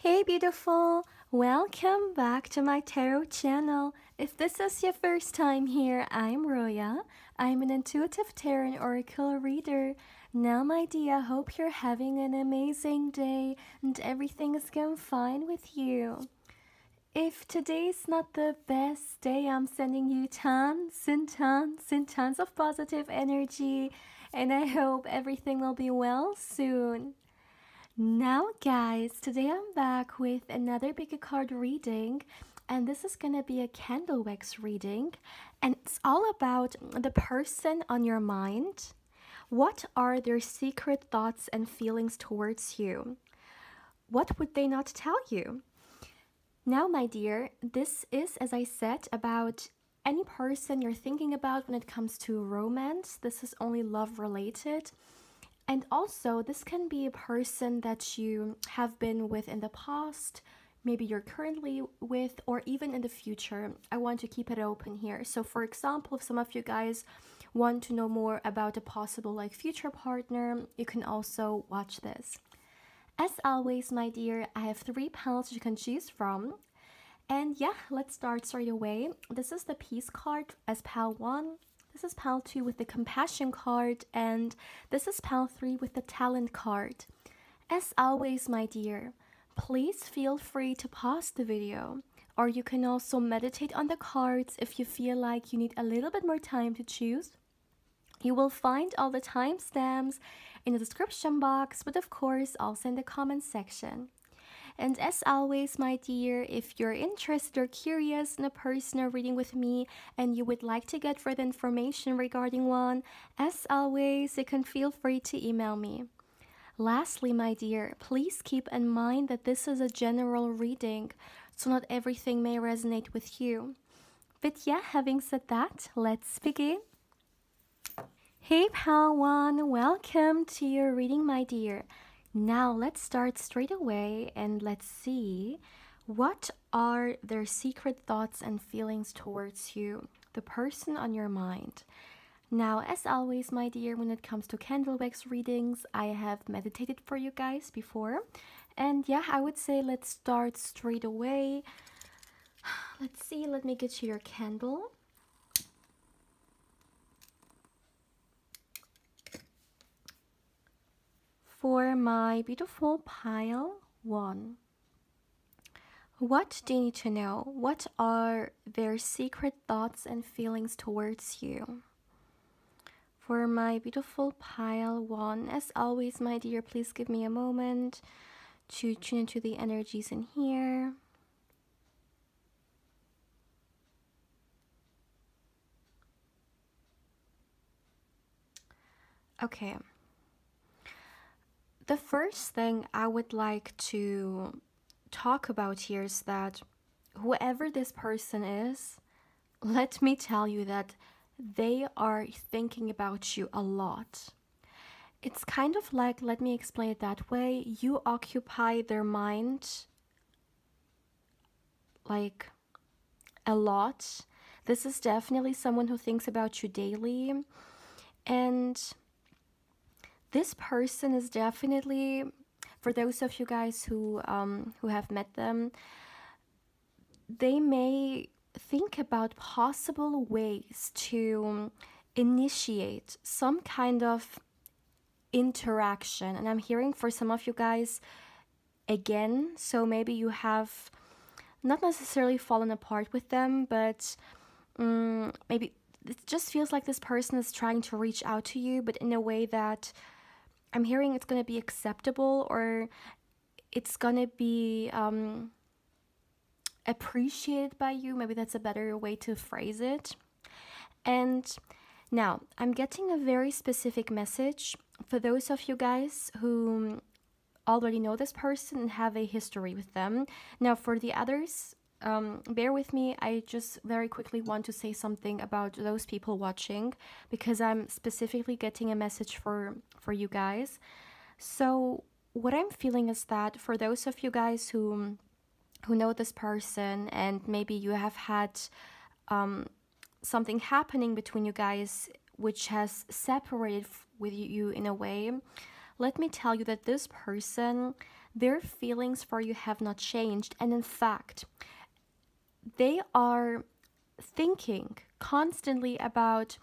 Hey beautiful! Welcome back to my tarot channel. If this is your first time here, I'm Roya. I'm an intuitive tarot and oracle reader. Now my dear, hope you're having an amazing day and everything is going fine with you. If today's not the best day, I'm sending you tons and tons and tons of positive energy, and I hope everything will be well soon. Now guys, today I'm back with another pick a card reading, and this is gonna be a candle wax reading, and it's all about the person on your mind. What are their secret thoughts and feelings towards you? What would they not tell you? Now my dear, this is, as I said, about any person you're thinking about when it comes to romance. This is only love related. And also, this can be a person that you have been with in the past, maybe you're currently with, or even in the future. I want to keep it open here. So for example, if some of you guys want to know more about a possible future partner, you can also watch this. As always, my dear, I have 3 pals you can choose from. And yeah, let's start straight away. This is the Peace card as pal 1. This is pal 2 with the Compassion card, and this is pal 3 with the Talent card. As always, my dear, please feel free to pause the video, or you can also meditate on the cards if you feel like you need a little bit more time to choose. You will find all the timestamps in the description box, but of course also in the comment section. And as always, my dear, if you're interested or curious in a personal reading with me and you would like to get further information regarding one, as always, you can feel free to email me. Lastly, my dear, please keep in mind that this is a general reading, so not everything may resonate with you. But yeah, having said that, let's begin. Hey pal 1, welcome to your reading, my dear. Now let's start straight away and let's see what are their secret thoughts and feelings towards you, the person on your mind. Now, as always, my dear, when it comes to candle wax readings, I have meditated for you guys before. And yeah, I would say let's start straight away. Let's see, let me get you your candle. For my beautiful pile 1, what do you need to know? What are their secret thoughts and feelings towards you? For my beautiful pile 1, as always, my dear, please give me a moment to tune into the energies in here. Okay. The first thing I would like to talk about here is that whoever this person is, let me tell you that they are thinking about you a lot. It's kind of like, let me explain it that way, you occupy their mind like a lot. This is definitely someone who thinks about you daily, and this person is definitely, for those of you guys who have met them, they may think about possible ways to initiate some kind of interaction. And I'm hearing for some of you guys again, so maybe you have not necessarily fallen apart with them, but maybe it just feels like this person is trying to reach out to you, but in a way that I'm hearing it's going to be acceptable, or it's going to be appreciated by you. Maybe that's a better way to phrase it. And now I'm getting a very specific message for those of you guys who already know this person and have a history with them. Now for the others, bear with me. I just very quickly want to say something about those people watching, because I'm specifically getting a message for you guys. So what I'm feeling is that for those of you guys who know this person, and maybe you have had something happening between you guys which has separated with you in a way, let me tell you that this person, their feelings for you have not changed. And in fact, they are thinking constantly about,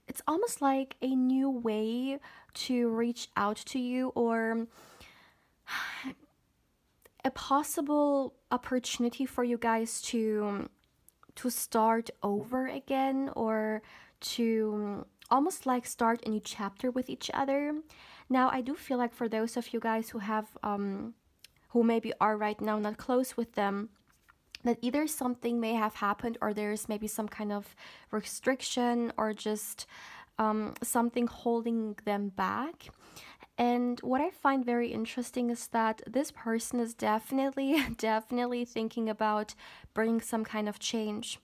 it's almost like a new way to reach out to you, or a possible opportunity for you guys to start over again, or to almost like start a new chapter with each other. Now, I do feel like for those of you guys who have who maybe are right now not close with them, that either something may have happened, or there's maybe some kind of restriction, or just something holding them back. And what I find very interesting is that this person is definitely thinking about bringing some kind of change.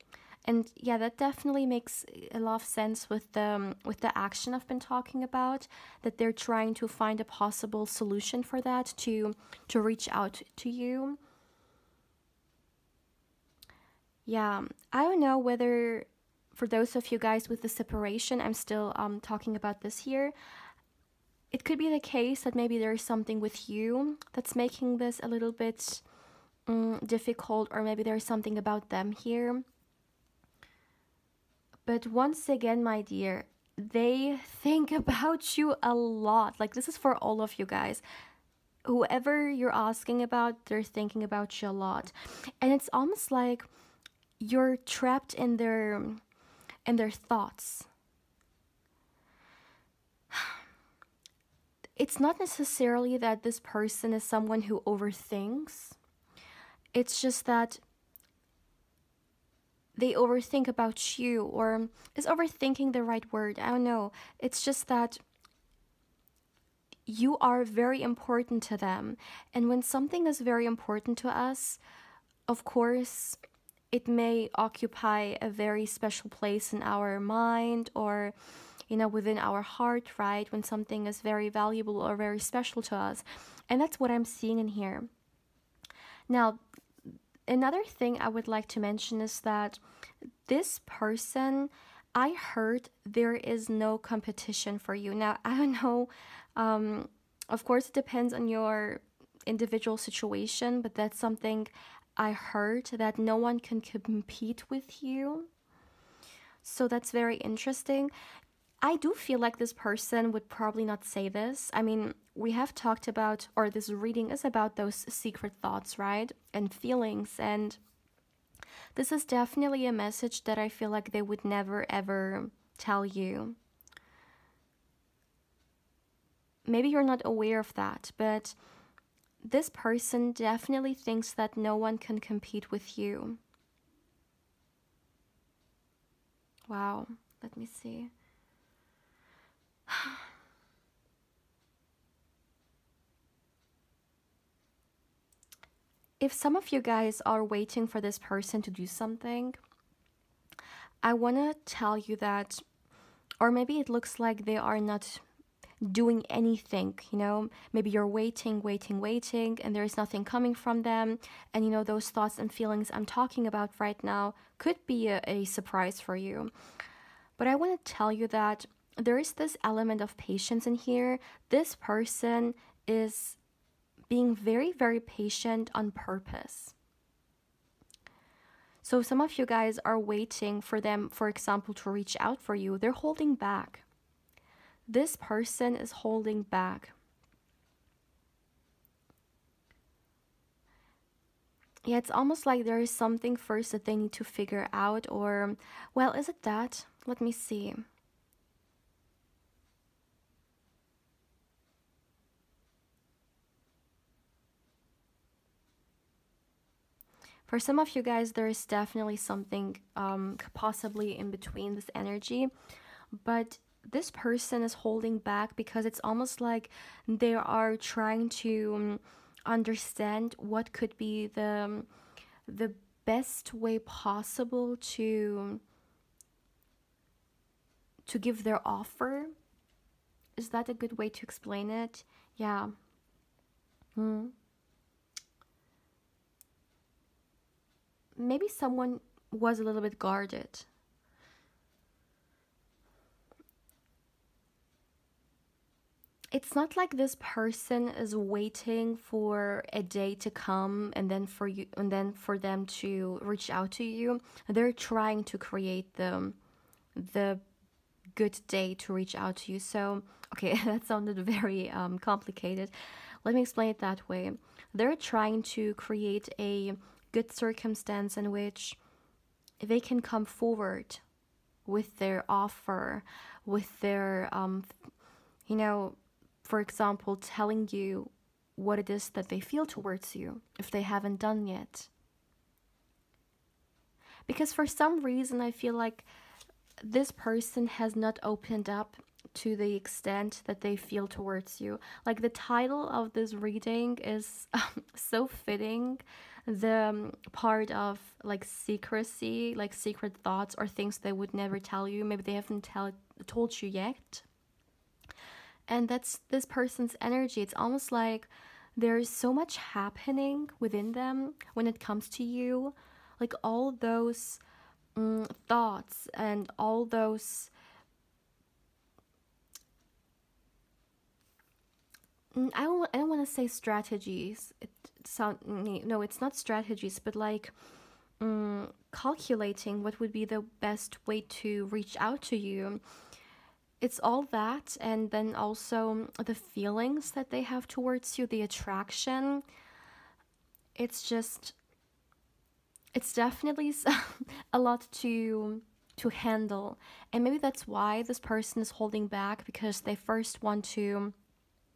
And yeah, that definitely makes a lot of sense with the action I've been talking about, that they're trying to find a possible solution for that, to reach out to you. Yeah, I don't know whether, for those of you guys with the separation, I'm still talking about this here. It could be the case that maybe there's something with you that's making this a little bit difficult, or maybe there's something about them here. But once again, my dear, they think about you a lot. Like, this is for all of you guys. Whoever you're asking about, they're thinking about you a lot. And it's almost like you're trapped in their thoughts. It's not necessarily that this person is someone who overthinks. It's just that they overthink about you, or is overthinking the right word? I don't know. It's just that you are very important to them. And when something is very important to us, of course, it may occupy a very special place in our mind, or within our heart, right? When something is very valuable or very special to us. And that's what I'm seeing in here. Now, another thing I would like to mention is that this person, I heard there is no competition for you. Now, I don't know, of course it depends on your individual situation, but that's something I heard, that no one can compete with you. So that's very interesting. I do feel like this person would probably not say this. I mean, we have talked about, or this reading is about those secret thoughts, right? And feelings. And this is definitely a message that I feel like they would never, ever tell you. Maybe you're not aware of that, but this person definitely thinks that no one can compete with you. Wow, let me see. If some of you guys are waiting for this person to do something, I want to tell you that, or maybe it looks like they are not doing anything, maybe you're waiting, and there's nothing coming from them. And those thoughts and feelings I'm talking about right now could be a surprise for you. But I want to tell you that there is this element of patience in here. This person is being very, very patient on purpose. So some of you guys are waiting for them, for example, to reach out for you. They're holding back. This person is holding back. Yeah, it's almost like there is something first that they need to figure out, or, well, is it that? Let me see. For some of you guys, there is definitely something possibly in between this energy, but this person is holding back because it's almost like they are trying to understand what could be the best way possible to give their offer. Is that a good way to explain it? Yeah. Maybe someone was a little bit guarded. it's not like this person is waiting for a day to come and then for you and then for them to reach out to you. They're trying to create the good day to reach out to you. So okay, that sounded very complicated. Let me explain it that way. They're trying to create a good circumstance in which they can come forward with their offer, with their you know, for example, telling you what it is that they feel towards you if they haven't done yet. Because for some reason, I feel like this person has not opened up to the extent that they feel towards you. Like the title of this reading is so fitting. The part of like secrecy, like secret thoughts or things they would never tell you. Maybe they haven't told you yet. And that's this person's energy. It's almost like there's so much happening within them when it comes to you. Like all those thoughts and all those I don't want to say strategies. No, it's not strategies, but like calculating what would be the best way to reach out to you. It's all that, and then also the feelings that they have towards you, the attraction. It's definitely a lot to handle, and maybe that's why this person is holding back, because they first want to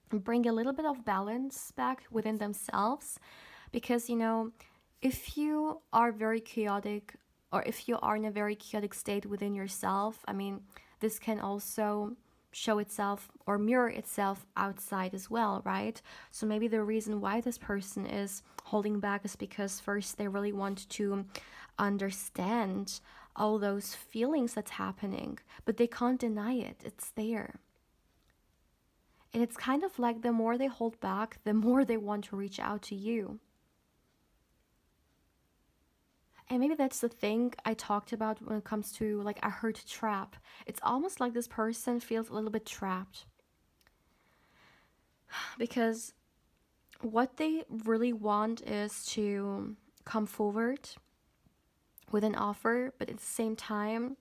bring a little bit of balance back within themselves. Because if you are very chaotic, or if you are in a very chaotic state within yourself, I mean, this can also show itself or mirror itself outside as well, right? So maybe the reason why this person is holding back is because first they really want to understand all those feelings that's happening, but they can't deny it. It's there. And it's kind of like the more they hold back, the more they want to reach out to you. And maybe that's the thing I talked about when it comes to like a hurt trap. It's almost like this person feels a little bit trapped. Because what they really want is to come forward with an offer, but at the same time,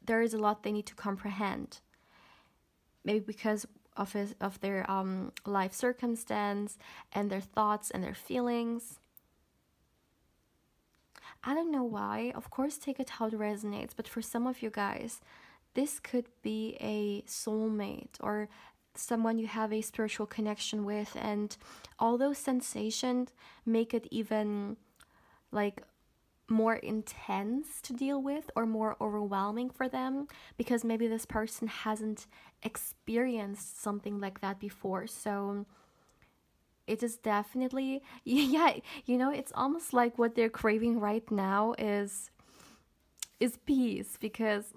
there is a lot they need to comprehend. Maybe because of their life circumstance and their thoughts and their feelings. I don't know why. Of course, take it how it resonates. But for some of you guys, this could be a soulmate or someone you have a spiritual connection with. And all those sensations make it even like more intense to deal with or more overwhelming for them, because maybe this person hasn't experienced something like that before. So it is definitely, yeah, it's almost like what they're craving right now is peace, because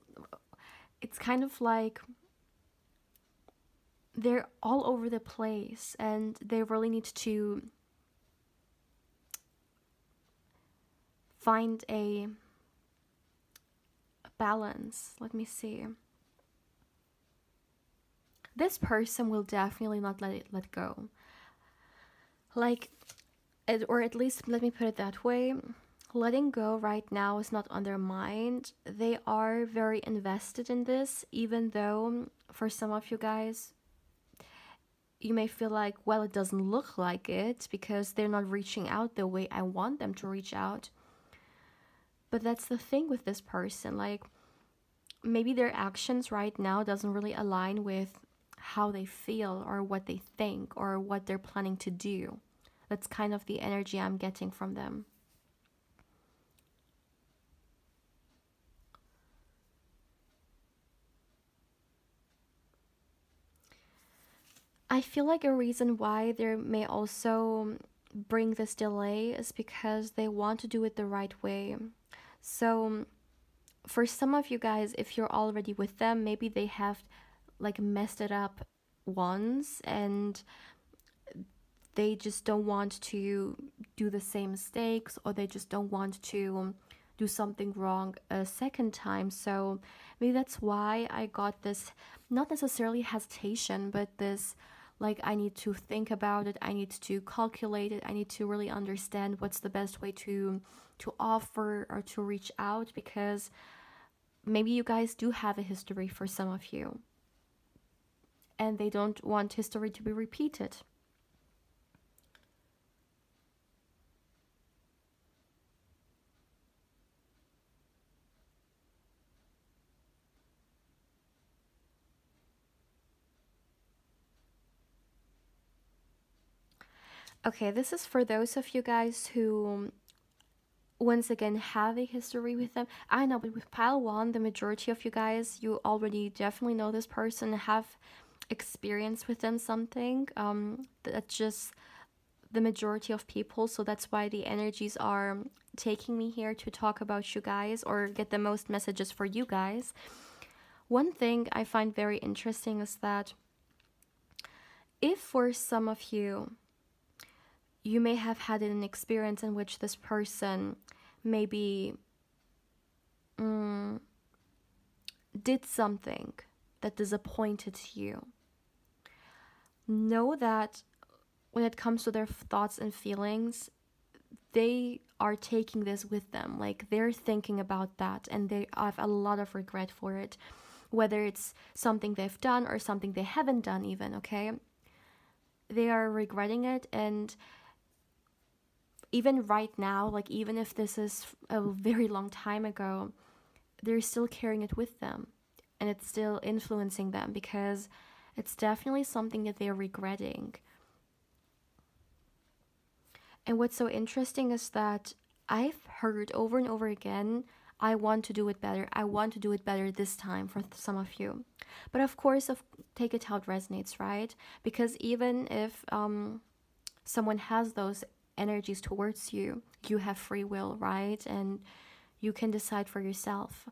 it's kind of like they're all over the place and they really need to find a balance. Let me see. This person will definitely not let go. Like, or at least let me put it that way, letting go right now is not on their mind. They are very invested in this, even though for some of you guys, you may feel like, well, it doesn't look like it because they're not reaching out the way I want them to reach out. But that's the thing with this person, like maybe their actions right now doesn't really align with how they feel or what they think or what they're planning to do. That's kind of the energy I'm getting from them. I feel like a reason why there may also bring this delay is because they want to do it the right way. So for some of you guys, if you're already with them, maybe they have like messed it up once and they just don't want to do the same mistakes, or they just don't want to do something wrong a second time. So maybe that's why I got this, not necessarily hesitation, but this, like, I need to think about it, I need to calculate it, I need to really understand what's the best way to offer or to reach out, because maybe you guys do have a history for some of you, and they don't want history to be repeated. Okay, this is for those of you guys who, once again, have a history with them. I know, but with pile one, the majority of you guys, you already definitely know this person, have experience with them something. That's just the majority of people. So that's why the energies are taking me here to talk about you guys or get the most messages for you guys. One thing I find very interesting is that if for some of you, you may have had an experience in which this person maybe did something that disappointed you, know that when it comes to their thoughts and feelings, they are taking this with them. Like, they're thinking about that and they have a lot of regret for it, whether it's something they've done or something they haven't done even, okay? They are regretting it, and even right now, like, even if this is a very long time ago, they're still carrying it with them, and it's still influencing them because it's definitely something that they're regretting. And what's so interesting is that I've heard over and over again, I want to do it better. I want to do it better this time for some of you. But of course, take it how it resonates, right? Because even if someone has those energies towards you, you have free will, right? And you can decide for yourself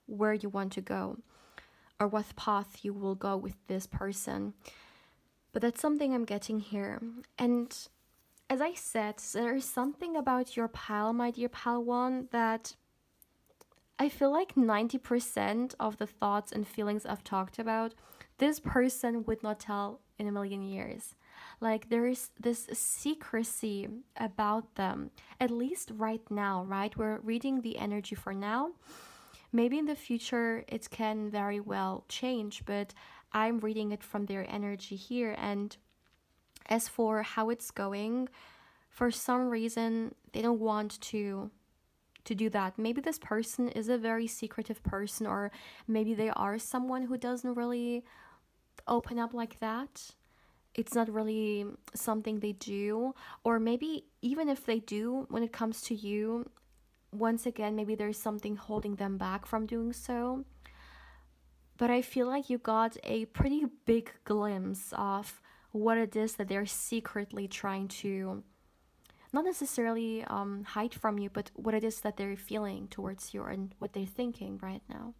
where you want to go or what path you will go with this person. But that's something I'm getting here. And as I said, there is something about your pile, my dear pile one, that I feel like 90% of the thoughts and feelings I've talked about, this person would not tell in a million years. Like, there is this secrecy about them, at least right now, right? We're reading the energy for now. Maybe in the future it can very well change, but I'm reading it from their energy here. And as for how it's going, for some reason they don't want to do that. Maybe this person is a very secretive person, or maybe they are someone who doesn't really open up like that. It's not really something they do. Or maybe even if they do, when it comes to you, once again, maybe there's something holding them back from doing so. But I feel like you got a pretty big glimpse of what it is that they're secretly trying to, not necessarily hide from you, but what it is that they're feeling towards you and what they're thinking right now.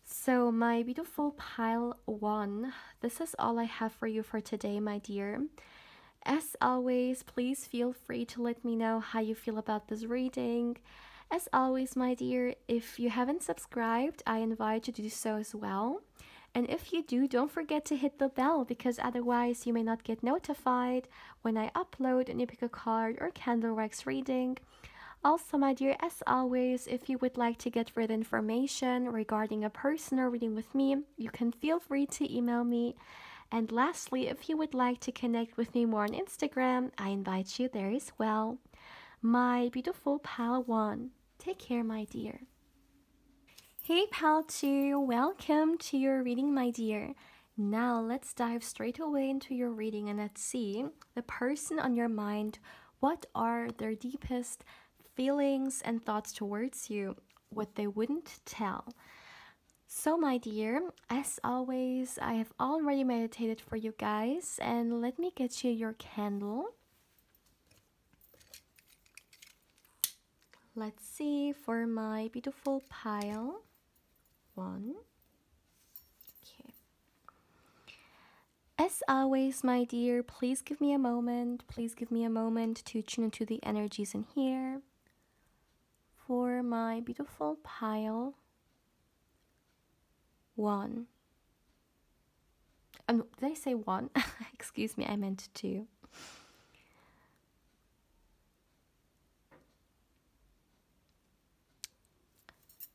So my beautiful pile one, this is all I have for you for today, my dear. As always, please feel free to let me know how you feel about this reading. As always, my dear, if you haven't subscribed, I invite you to do so as well. And if you do, don't forget to hit the bell, because otherwise you may not get notified when I upload a new pick a card or candle wax reading. Also, my dear, as always, if you would like to get further information regarding a personal reading with me, you can feel free to email me. And lastly, if you would like to connect with me more on Instagram, I invite you there as well. My beautiful pal one, take care, my dear. Hey pal 2, welcome to your reading, my dear. Now let's dive straight away into your reading and let's see the person on your mind. What are their deepest feelings and thoughts towards you? What they wouldn't tell. So my dear, as always, I have already meditated for you guys, and let me get you your candle. Let's see for my beautiful pile one. Okay. As always, my dear, please give me a moment. Please give me a moment to tune into the energies in here. for my beautiful pile 1. Did I say 1? Excuse me, I meant 2.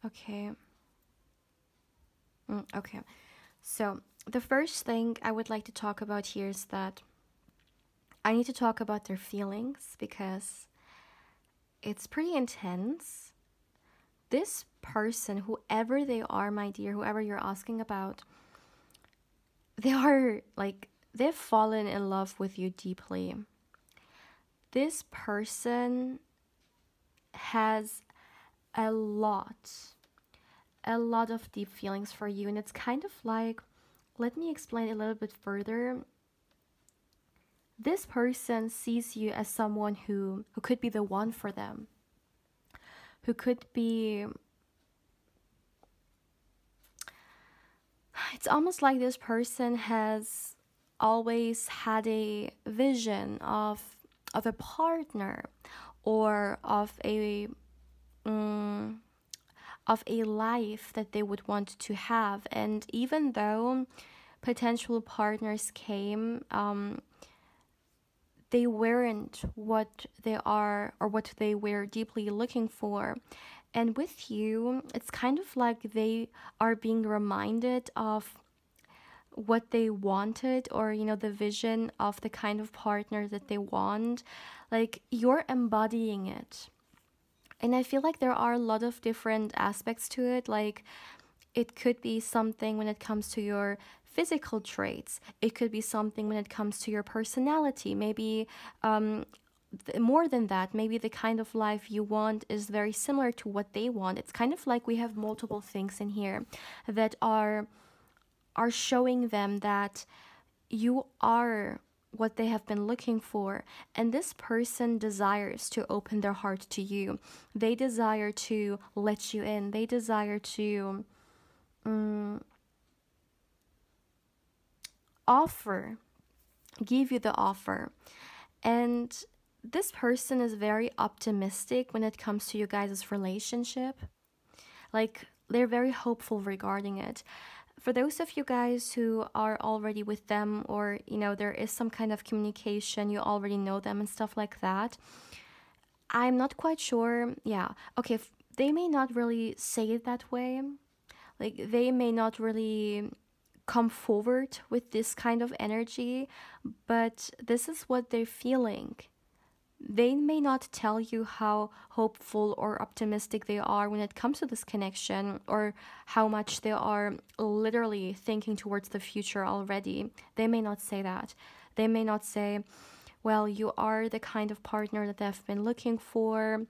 Okay. Okay. So the first thing I would like to talk about here is that I need to talk about their feelings because it's pretty intense. This person, whoever they are, my dear, whoever you're asking about, they are like, they've fallen in love with you deeply. This person has a lot of deep feelings for you, and it's kind of like, let me explain a little bit further. This person sees you as someone who could be the one for them, who could be, it's almost like this person has always had a vision of a partner or of a life that they would want to have. And even though potential partners came, they weren't what they are or what they were deeply looking for. And with you, it's kind of like they are being reminded of what they wanted, or the vision of the kind of partner that they want. Like, you're embodying it. And I feel like there are a lot of different aspects to it. Like, it could be something when it comes to your physical traits. It could be something when it comes to your personality. Maybe more than that, maybe the kind of life you want is very similar to what they want. It's kind of like we have multiple things in here that are showing them that you are what they have been looking for. And this person desires to open their heart to you. They desire to let you in. They desire to give you the offer. And this person is very optimistic when it comes to you guys' relationship. Like, they're very hopeful regarding it. For those of you guys who are already with them, or there is some kind of communication, you already know them and stuff like that, I'm not quite sure. Yeah, okay, they may not really say it that way. Like, they may not really come forward with this kind of energy, but this is what they're feeling. They may not tell you how hopeful or optimistic they are when it comes to this connection, or how much they are literally thinking towards the future already. They may not say that. They may not say, well, you are the kind of partner that they've been looking for.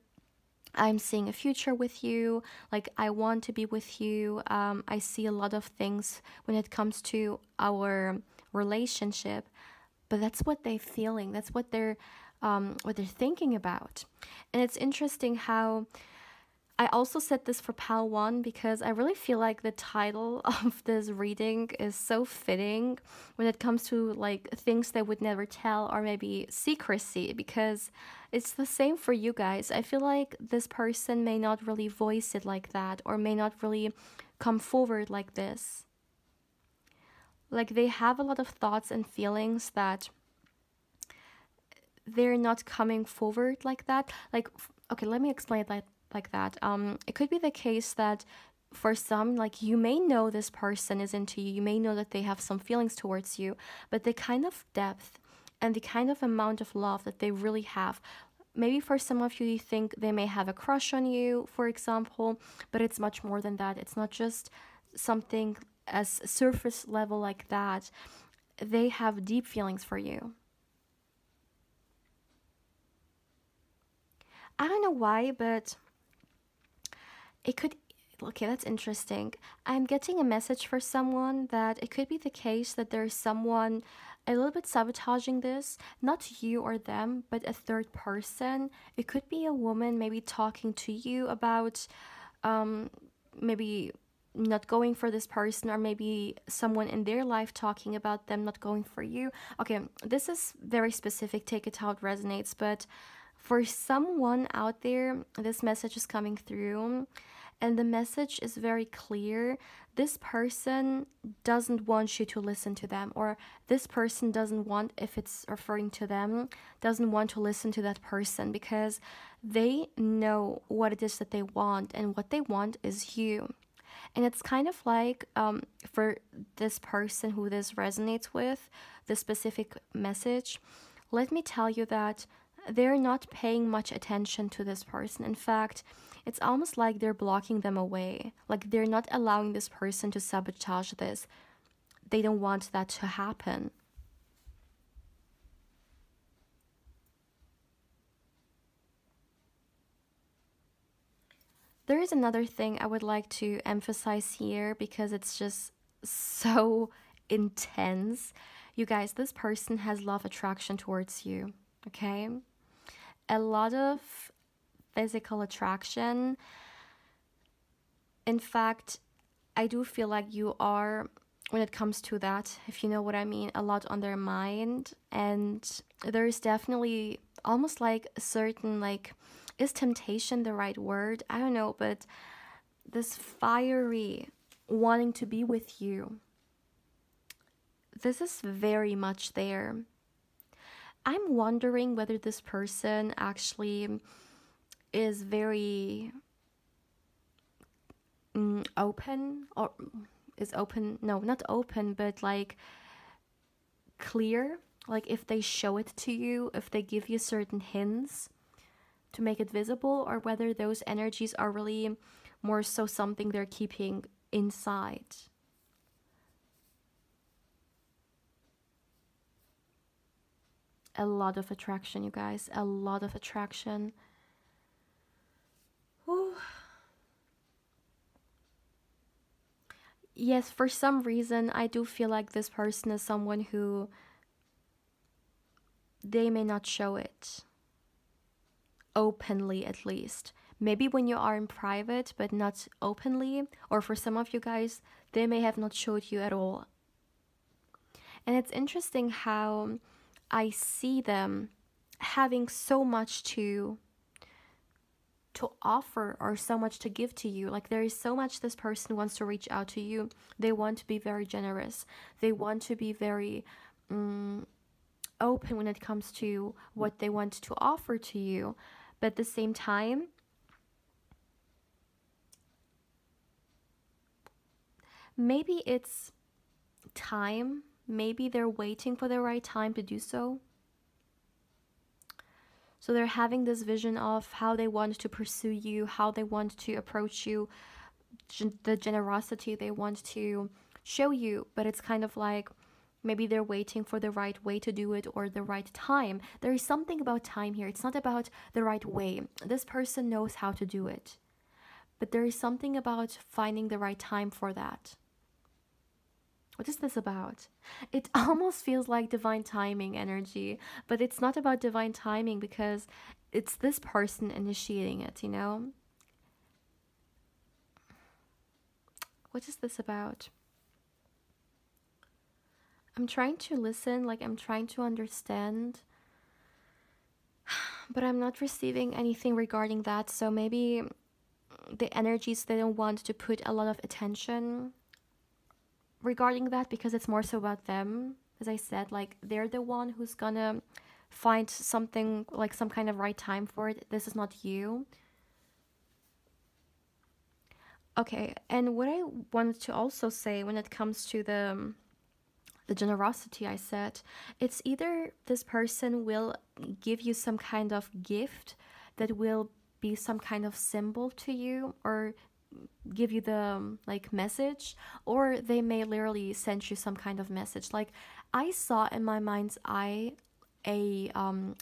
I'm seeing a future with you. Like, I want to be with you. I see a lot of things when it comes to our relationship. But that's what they're feeling. That's what they're thinking about. And it's interesting how I also said this for Pal 1, because I really feel like the title of this reading is so fitting when it comes to like things they would never tell, or maybe secrecy, because it's the same for you guys. I feel like this person may not really voice it like that, or may not really come forward like this. Like, they have a lot of thoughts and feelings that they're not coming forward like that. Like, okay, let me explain it like that. It could be the case that for some, like, you may know this person is into you, you may know that they have some feelings towards you, but the kind of depth and the kind of amount of love that they really have, maybe for some of you think they may have a crush on you, for example, but it's much more than that. It's not just something as surface level like that. They have deep feelings for you. I don't know why, but it could, okay, that's interesting. I'm getting a message for someone that it could be the case that there's someone a little bit sabotaging this, not you or them, but a third person. It could be a woman maybe talking to you about maybe not going for this person, or maybe someone in their life talking about them not going for you. Okay, this is very specific, take it how it resonates, but For someone out there, this message is coming through, and the message is very clear. This person doesn't want you to listen to them, or this person doesn't want, if it's referring to them, doesn't want to listen to that person, because they know what it is that they want, and what they want is you. And it's kind of like, for this person who this resonates with, this specific message, let me tell you that they're not paying much attention to this person. In fact, it's almost like they're blocking them away. Like they're not allowing this person to sabotage this. They don't want that to happen. There is another thing I would like to emphasize here, because it's just so intense. You guys, this person has love attraction towards you, okay? A lot of physical attraction. In fact, I do feel like you are, when it comes to that, if you know what I mean, a lot on their mind. And there's definitely almost like a certain, like, is temptation the right word? I don't know, but this fiery wanting to be with you, this is very much there. I'm wondering whether this person actually is very open, or is open, no, not open, but like clear. Like if they show it to you, if they give you certain hints to make it visible, or whether those energies are really more so something they're keeping inside. A lot of attraction, you guys, a lot of attraction. Ooh. Yes, for some reason, I do feel like this person is someone who they may not show it openly, at least. Maybe when you are in private, but not openly. Or for some of you guys, they may have not showed you at all. And it's interesting how I see them having so much to offer, or so much to give to you. Like there is so much this person wants to reach out to you. They want to be very generous. They want to be very open when it comes to what they want to offer to you. But at the same time, maybe it's time. Maybe they're waiting for the right time to do so. So they're having this vision of how they want to pursue you, how they want to approach you, the generosity they want to show you. But it's kind of like maybe they're waiting for the right way to do it, or the right time. There is something about time here. It's not about the right way. This person knows how to do it. But there is something about finding the right time for that. What is this about? It almost feels like divine timing energy, but it's not about divine timing, because it's this person initiating it, you know? What is this about? I'm trying to listen, like I'm trying to understand, but I'm not receiving anything regarding that. So maybe the energies, they don't want to put a lot of attention regarding that, because it's more so about them. As I said, like they're the one who's gonna find something, like some kind of right time for it. This is not you. Okay, and what I wanted to also say when it comes to the generosity, I said, it's either this person will give you some kind of gift that will be some kind of symbol to you, or give you the like message, or they may literally send you some kind of message. Like I saw in my mind's eye a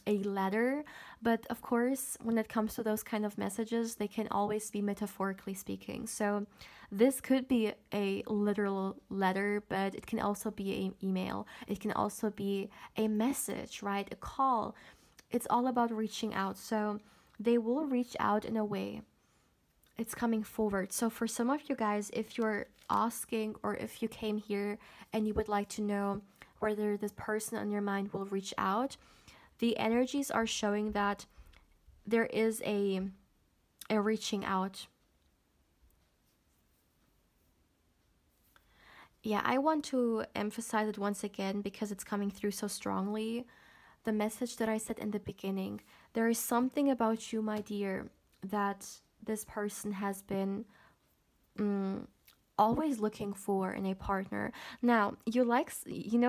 letter, but of course when it comes to those kind of messages, they can always be metaphorically speaking. So this could be a literal letter, but it can also be an email. It can also be a message, right? A call. It's all about reaching out. So they will reach out in a way. It's coming forward. So for some of you guys, if you're asking, or if you came here and you would like to know whether this person on your mind will reach out, the energies are showing that there is a reaching out. Yeah, I want to emphasize it once again because it's coming through so strongly. The message that I said in the beginning, there is something about you, my dear, that this person has been always looking for in a partner. Now,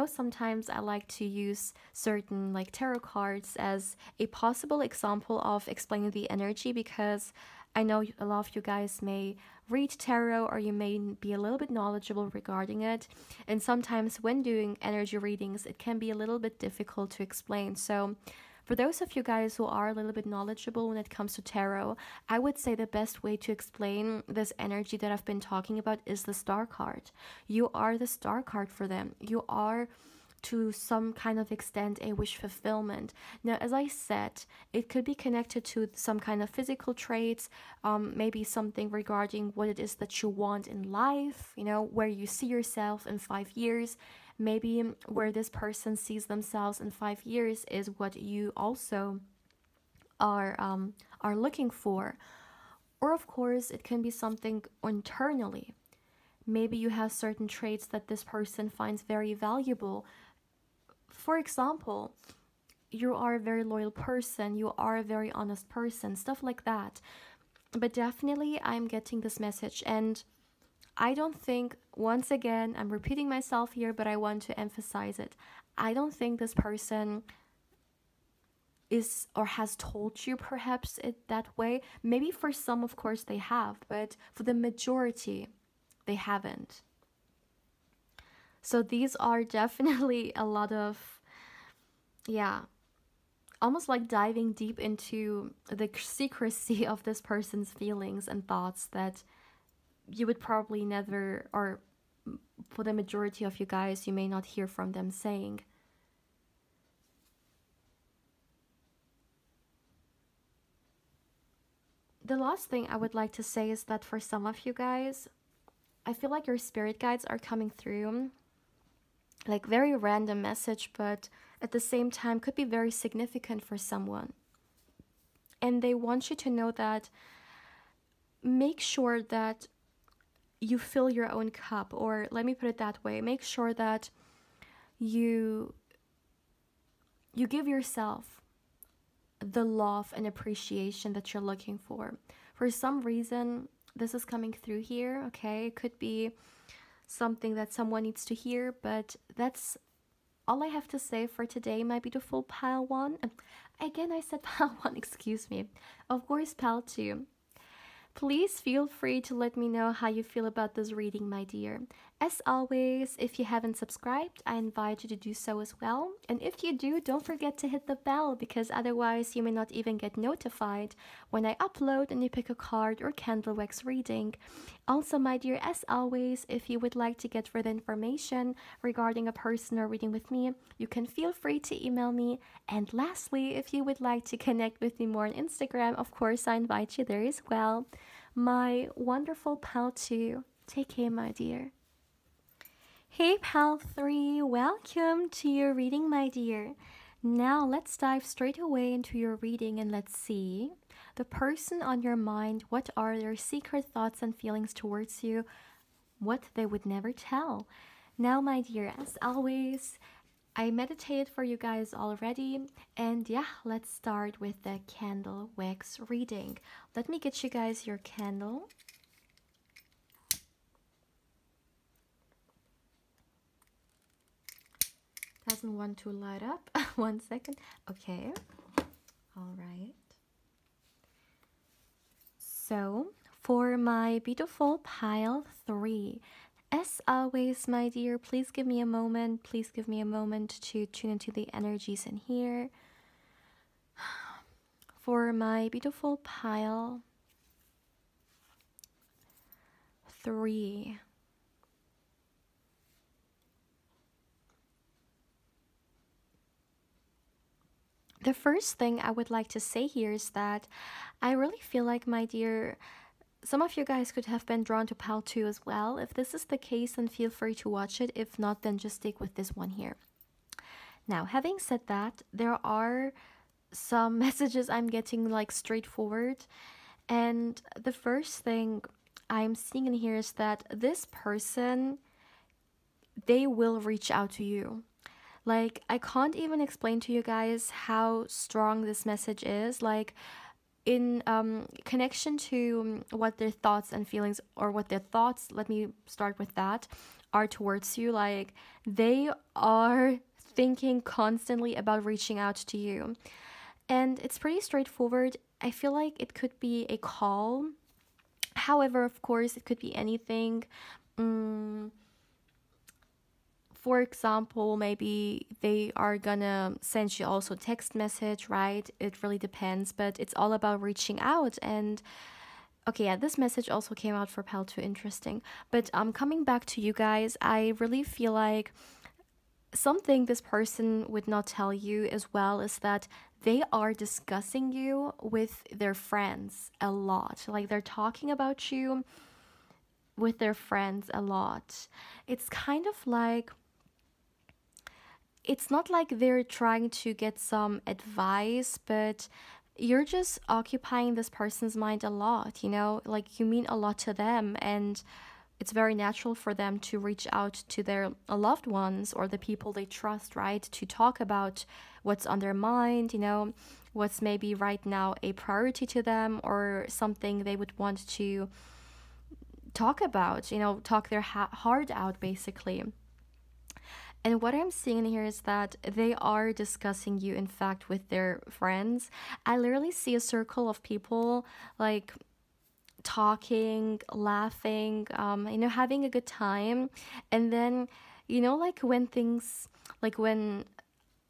sometimes I like to use certain like tarot cards as a possible example of explaining the energy, because I know a lot of you guys may read tarot or you may be a little bit knowledgeable regarding it. And sometimes when doing energy readings, it can be a little bit difficult to explain. So for those of you guys who are a little bit knowledgeable when it comes to tarot, I would say the best way to explain this energy that I've been talking about is the star card. You are the star card for them. You are, to some kind of extent, a wish fulfillment. Now, as I said, it could be connected to some kind of physical traits, maybe something regarding what it is that you want in life, where you see yourself in 5 years. Maybe where this person sees themselves in 5 years is what you also are looking for. Or of course, it can be something internally. Maybe you have certain traits that this person finds very valuable. For example, you are a very loyal person, you are a very honest person, stuff like that. But definitely I'm getting this message, and I don't think, once again, I'm repeating myself here, but I want to emphasize it. I don't think this person is or has told you perhaps it that way. Maybe for some, of course, they have, but for the majority, they haven't. So these are definitely a lot of, almost like diving deep into the secrecy of this person's feelings and thoughts that you would probably never, or for the majority of you guys, you may not hear from them saying. The last thing I would like to say is that for some of you guys, I feel like your spirit guides are coming through, like very random message, but at the same time could be very significant for someone. And they want you to know that, make sure that you fill your own cup, or let me put it that way, make sure that you give yourself the love and appreciation that you're looking for. For some reason, this is coming through here, okay? It could be something that someone needs to hear, but that's all I have to say for today, my beautiful pile one. Again, I said pile one, excuse me. Of course, pile two. Please feel free to let me know how you feel about this reading, my dear. As always, if you haven't subscribed, I invite you to do so as well. And if you do, don't forget to hit the bell, because otherwise you may not even get notified when I upload a new pick a card or candle wax reading. Also, my dear, as always, if you would like to get further information regarding a personal reading with me, you can feel free to email me. And lastly, if you would like to connect with me more on Instagram, of course, I invite you there as well. My wonderful pal 2, take care, my dear. Hey pal 3, welcome to your reading, my dear. Now let's dive straight away into your reading and let's see the person on your mind. What are their secret thoughts and feelings towards you? What they would never tell. Now, my dear, as always, I meditated for you guys already, and yeah, let's start with the candle wax reading. Let me get you guys your candle. Doesn't want to light up. 1 second. Okay. All right. So, for my beautiful pile 3, as always, my dear, please give me a moment. Please give me a moment to tune into the energies in here. For my beautiful pile 3. The first thing I would like to say here is that I really feel like, my dear, some of you guys could have been drawn to pile 2 as well. If this is the case, then feel free to watch it. If not, then just stick with this one here. Now, having said that, there are some messages I'm getting like straightforward. And the first thing I'm seeing in here is that this person, they will reach out to you. Like, I can't even explain to you guys how strong this message is. Like, in connection to what their thoughts and feelings, or what their thoughts, let me start with that, are towards you. Like, they are thinking constantly about reaching out to you. And it's pretty straightforward. I feel like it could be a call. However, of course, it could be anything. Mm, for example, maybe they are gonna send you also text message, right? It really depends, but it's all about reaching out. And okay, yeah, this message also came out for Pal too, interesting. But coming back to you guys, I really feel like something this person would not tell you as well is that they are discussing you with their friends a lot. Like, they're talking about you with their friends a lot. It's kind of like, it's not like they're trying to get some advice, but you're just occupying this person's mind a lot, you know? Like, you mean a lot to them, and it's very natural for them to reach out to their loved ones or the people they trust, right? To talk about what's on their mind, you know, what's maybe right now a priority to them, or something they would want to talk about, you know, talk their heart out, basically. And what I'm seeing here is that they are discussing you, in fact, with their friends. I literally see a circle of people, like, talking, laughing, you know, having a good time. And then, you know, like when things, like when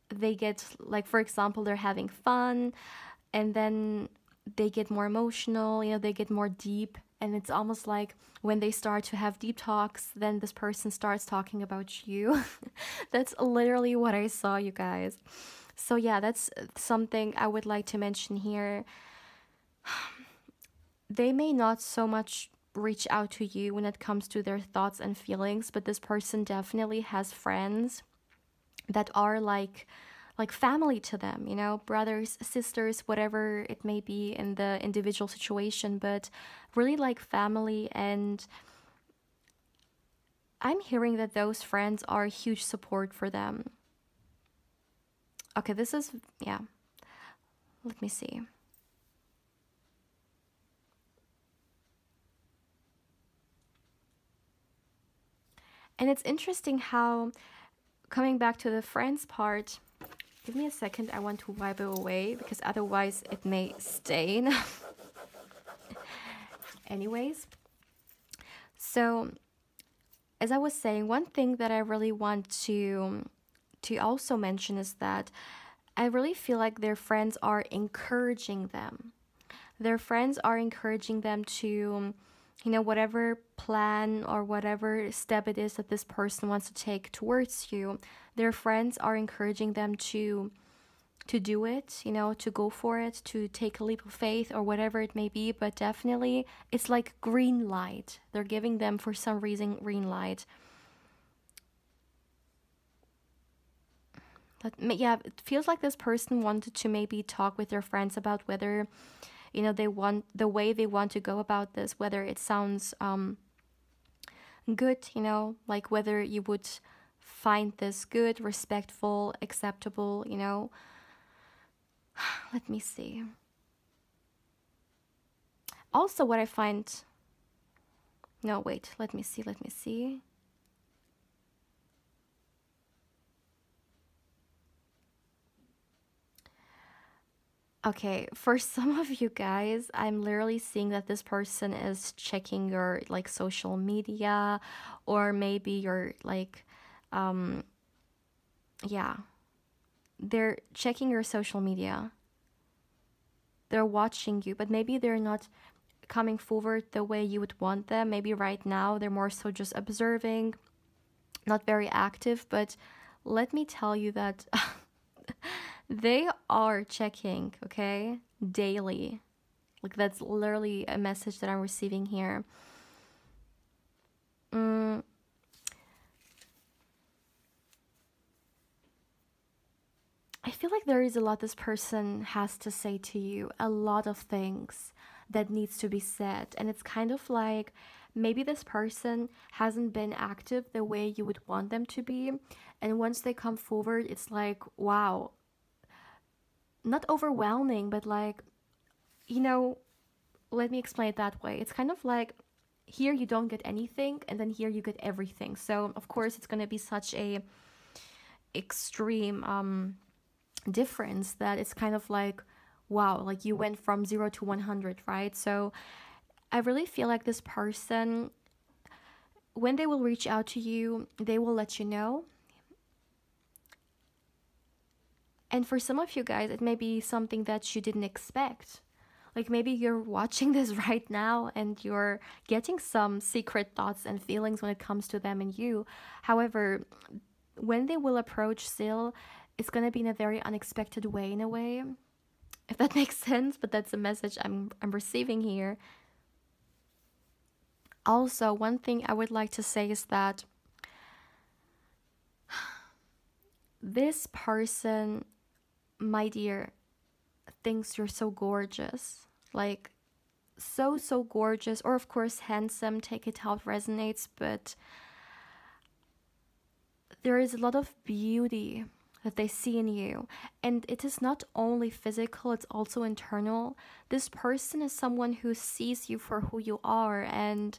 they get, like, for example, they're having fun, and then they get more emotional, you know, they get more deep. And it's almost like when they start to have deep talks, then this person starts talking about you. That's literally what I saw, you guys. So yeah, that's something I would like to mention here. They may not so much reach out to you when it comes to their thoughts and feelings, but this person definitely has friends that are like family to them, you know, brothers, sisters, whatever it may be in the individual situation, but really like family. And I'm hearing that those friends are a huge support for them. Okay, this is, yeah, let me see. And it's interesting how, coming back to the friends part, give me a second, I want to wipe it away because otherwise it may stain. Anyways, so as I was saying, one thing that I really want to also mention is that I really feel like their friends are encouraging them. Their friends are encouraging them to, you know, whatever plan or whatever step it is that this person wants to take towards you, their friends are encouraging them to do it, you know, to go for it, to take a leap of faith or whatever it may be. But definitely it's like green light. They're giving them, for some reason, green light. But yeah, it feels like this person wanted to maybe talk with their friends about whether, you know, they want the way they want to go about this, whether it sounds good, you know, like whether you would find this good, respectful, acceptable, you know. Let me see. Also, what I find, no, wait, let me see. Okay, for some of you guys, I'm literally seeing that this person is checking your like social media, or maybe your like, yeah, they're checking your social media. They're watching you, but maybe they're not coming forward the way you would want them. Maybe right now they're more so just observing, not very active. But let me tell you that they are checking, okay, daily. Like, that's literally a message that I'm receiving here. I feel like there is a lot this person has to say to you, a lot of things that needs to be said. And it's kind of like maybe this person hasn't been active the way you would want them to be. And once they come forward, it's like, wow, not overwhelming, but like, you know, let me explain it that way. It's kind of like here you don't get anything, and then here you get everything. So of course it's going to be such a extreme difference that it's kind of like, wow, like you went from 0 to 100, right? So I really feel like this person, when they will reach out to you, they will let you know. And for some of you guys, it may be something that you didn't expect. Like maybe you're watching this right now and you're getting some secret thoughts and feelings when it comes to them and you. However, when they will approach still, it's going to be in a very unexpected way, in a way, if that makes sense. But that's a message I'm receiving here. Also, one thing I would like to say is that this person, my dear, thinks you're so gorgeous. Like, so gorgeous. Or, of course, handsome. Take it how it resonates. But there is a lot of beauty that they see in you. And it is not only physical, it's also internal. This person is someone who sees you for who you are, and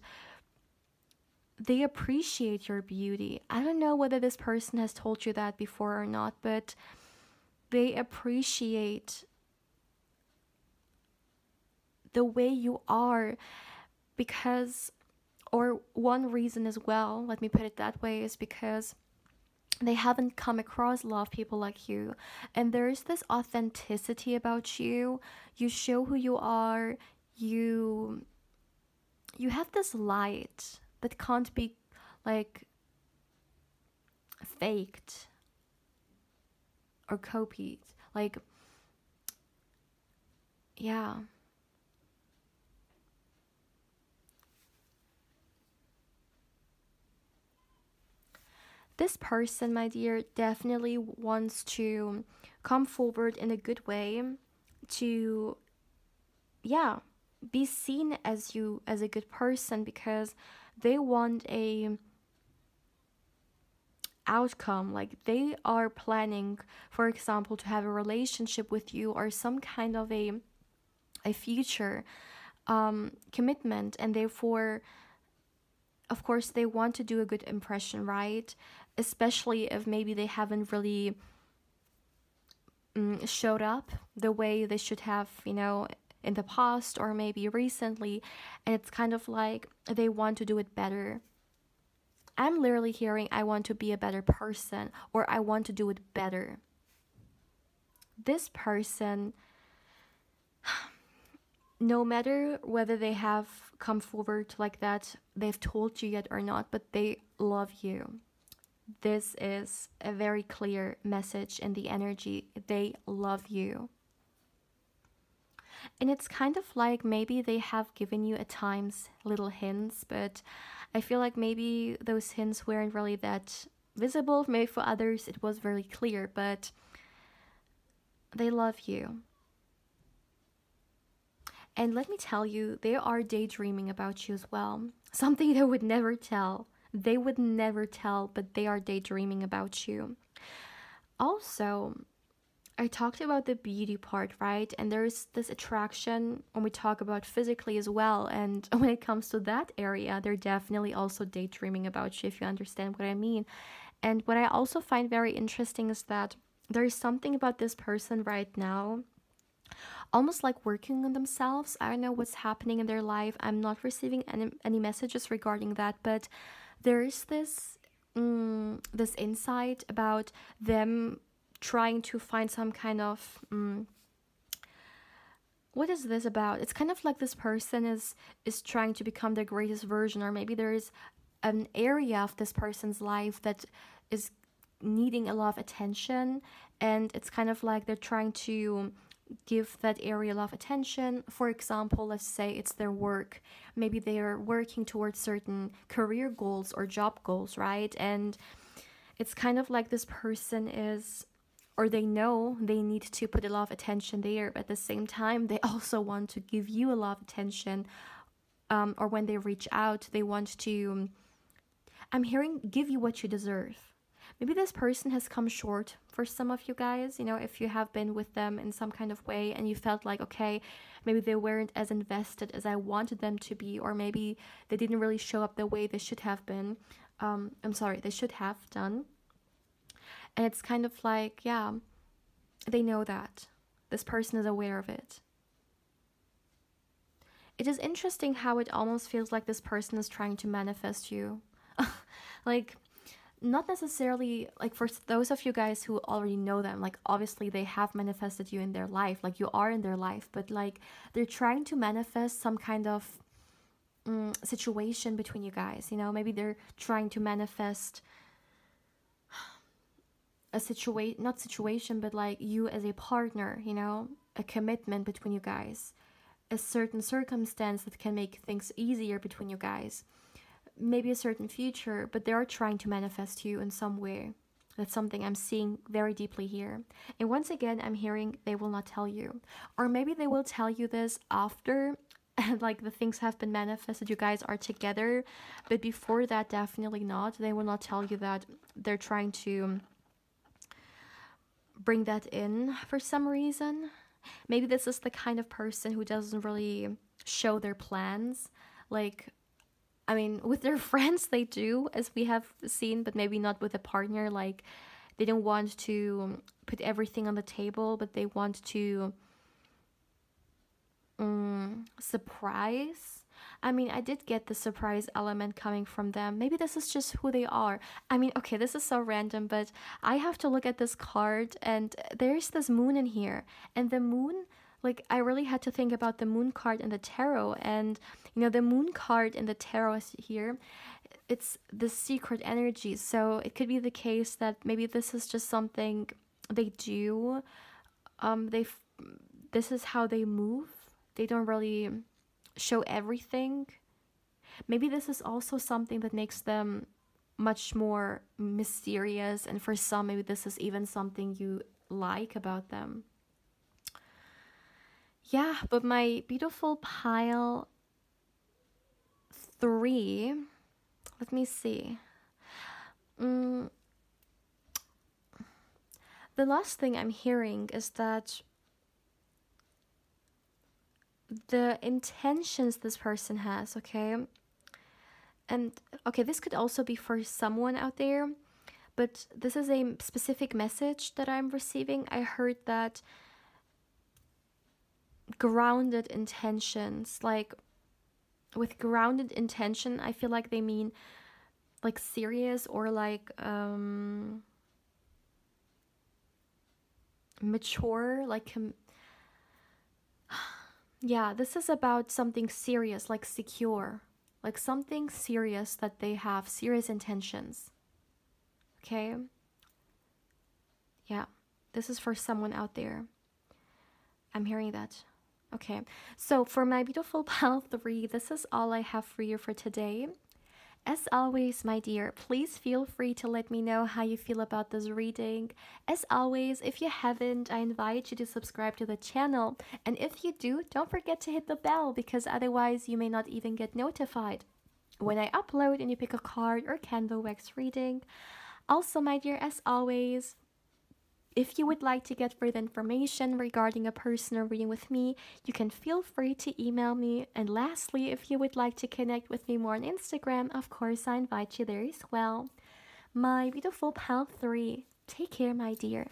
they appreciate your beauty. I don't know whether this person has told you that before or not, but they appreciate the way you are because, or one reason as well, let me put it that way, is because they haven't come across a lot of people like you. And there's this authenticity about you. You show who you are. You have this light that can't be like faked or copied. Like, yeah. This person, my dear, definitely wants to come forward in a good way to, yeah, be seen as you as a good person, because they want a outcome. Like they are planning, for example, to have a relationship with you or some kind of a future commitment, and therefore, of course, they want to do a good impression, right? Especially if maybe they haven't really showed up the way they should have, you know, in the past or maybe recently. And it's kind of like they want to do it better. I'm literally hearing, I want to be a better person, or I want to do it better. This person, no matter whether they have come forward like that, they've told you yet or not, but they love you. This is a very clear message in the energy. They love you. And it's kind of like maybe they have given you at times little hints, but I feel like maybe those hints weren't really that visible. Maybe for others it was very clear, but they love you. And let me tell you, they are daydreaming about you as well. Something they would never tell. They would never tell, but they are daydreaming about you. Also, I talked about the beauty part, right? And there's this attraction when we talk about physically as well. And when it comes to that area, they're definitely also daydreaming about you, if you understand what I mean. And what I also find very interesting is that there is something about this person right now, almost like working on themselves. I don't know what's happening in their life. I'm not receiving any messages regarding that, but there is this this insight about them trying to find some kind of what is this about? It's kind of like this person is trying to become their greatest version, or maybe there is an area of this person's life that is needing a lot of attention, and it's kind of like they're trying to give that area a lot of attention. For example, let's say it's their work. Maybe they are working towards certain career goals or job goals, right? And it's kind of like this person is or they know they need to put a lot of attention there, but at the same time they also want to give you a lot of attention, or when they reach out they want to, I'm hearing, give you what you deserve. Maybe this person has come short for some of you guys, you know, if you have been with them in some kind of way and you felt like, okay, maybe they weren't as invested as I wanted them to be, or maybe they didn't really show up the way they should have been. They should have done. And it's kind of like, yeah, they know that. This person is aware of it. It is interesting how it almost feels like this person is trying to manifest you. Like, not necessarily, like, for those of you guys who already know them, like, obviously they have manifested you in their life, like, you are in their life, but, like, they're trying to manifest some kind of situation between you guys, you know. Maybe they're trying to manifest a not situation, but like you as a partner, you know, a commitment between you guys, a certain circumstance that can make things easier between you guys, maybe a certain future, but they are trying to manifest you in some way. That's something I'm seeing very deeply here. And once again, I'm hearing they will not tell you, or maybe they will tell you this after like the things have been manifested, you guys are together, but before that, definitely not. They will not tell you that they're trying to bring that in for some reason. Maybe this is the kind of person who doesn't really show their plans. Like, I mean, with their friends they do, as we have seen, but maybe not with a partner. Like, they don't want to put everything on the table, but they want to surprise. I mean, I did get the surprise element coming from them. Maybe this is just who they are. I mean, okay, this is so random, but I have to look at this card, and there's this moon in here. And the moon, like, I really had to think about the moon card in the tarot. And, you know, the moon card in the tarot is here. It's the secret energy. So it could be the case that maybe this is just something they do. This is how they move. They don't really show everything. Maybe this is also something that makes them much more mysterious, and for some maybe this is even something you like about them. Yeah, but my beautiful pile 3, let me see. The last thing I'm hearing is that the intentions this person has, okay? And, okay, this could also be for someone out there, but this is a specific message that I'm receiving. I heard that grounded intentions, like, with grounded intention, I feel like they mean, like, serious or, like, mature, like, yeah, this is about something serious, like secure, like something serious that they have serious intentions. Okay? Yeah, this is for someone out there. I'm hearing that. Okay, so for my beautiful pile 3, this is all I have for you for today. As always, my dear, please feel free to let me know how you feel about this reading. As always, if you haven't, I invite you to subscribe to the channel. And if you do, don't forget to hit the bell, because otherwise you may not even get notified when I upload and you pick a card or candle wax reading. Also, my dear, as always, if you would like to get further information regarding a personal reading with me, you can feel free to email me. And lastly, if you would like to connect with me more on Instagram, of course, I invite you there as well. My beautiful pal 3, take care, my dear.